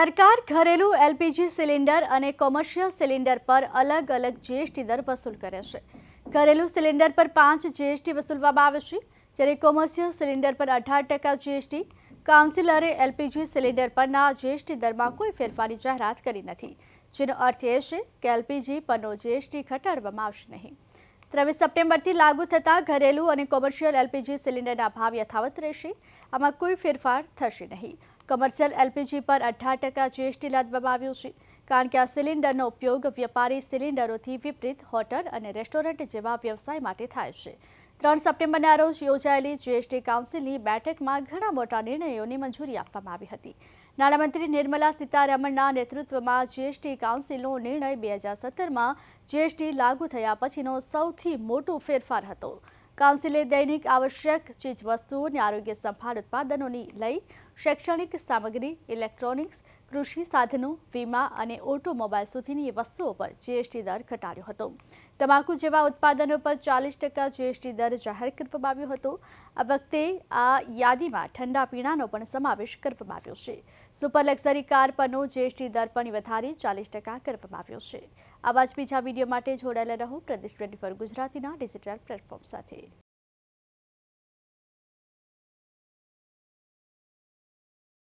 સરકાર ઘરેલું LPG cylinder અને કોમર્શિયલ સિલિન્ડર પર અલગ અલગ જીએસટી દર વસૂલ કરે છે। ઘરેલું સિલિન્ડર પર 5 જીએસટી વસૂલવામાં આવે છે, જ્યારે કોમર્શિયલ સિલિન્ડર પર 18% જીએસટી। કાઉન્સિલરે એલપીજી સિલિન્ડર પરના જીએસટી દરમાં કોઈ ફેરફારની જાહેરાત કરી નથી, જેનો અર્થ એ છે કે એલપીજી પરનો જીએસટી ઘટાડવામાં આવશે નહીં। 23 સપ્ટેમ્બરથી લાગુ થતા ઘરેલું અને કોમર્શિયલ એલપીજી સિલિન્ડરના ભાવ યથાવત રહેશે। આમાં કોઈ ફેરફાર થશે નહીં। કોમર્શિયલ એલપીજી પર 18% જીએસટી લાદવામાં આવ્યું છે, કારણ કે આ સિલિન્ડરનો ઉપયોગ વ્યાપારી સિલિન્ડરોથી વિપરીત હોટલ અને રેસ્ટોરન્ટ જેવા વ્યવસાય માટે થાય છે। 3 સપ્ટેમ્બરના રોજ યોજાયેલી જીએસટી કાઉન્સિલની બેઠકમાં ઘણા મોટા નિર્ણયોની મંજૂરી આપવામાં આવી હતી। નાણામંત્રી નિર્મલા સીતારમણના નેતૃત્વમાં જીએસટી કાઉન્સિલનો નિર્ણય 2017માં જીએસટી લાગુ થયા પછીનો સૌથી મોટો ફેરફાર હતો। કાઉન્સિલે દૈનિક આવશ્યક ચીજવસ્તુઓ અને આરોગ્ય સંભાળ ઉત્પાદનોની લઈ શૈક્ષણિક સામગ્રી, ઇલેક્ટ્રોનિક્સ, કૃષિ સાધનો, વીમા અને ઓટોમોબાઈલ સુધીની વસ્તુઓ પર જીએસટી દર ઘટાડ્યો હતો। તમાકુ જેવા ઉત્પાદનો પર 40% જીએસટી દર જાહેર કરવામાં આવ્યો હતો। આ વખતે આ યાદીમાં ઠંડા પીણાનો પણ સમાવેશ કરવામાં આવ્યો છે। સુપર લક્ઝરી કાર પરનો જીએસટી દર પણ વધારી 40% કરવામાં આવ્યો છે। આવા જ બીજા વિડીયો માટે જોડાયેલા રહો પ્રદેશ 24 ગુજરાતીના ડિજિટલ પ્લેટફોર્મ સાથે।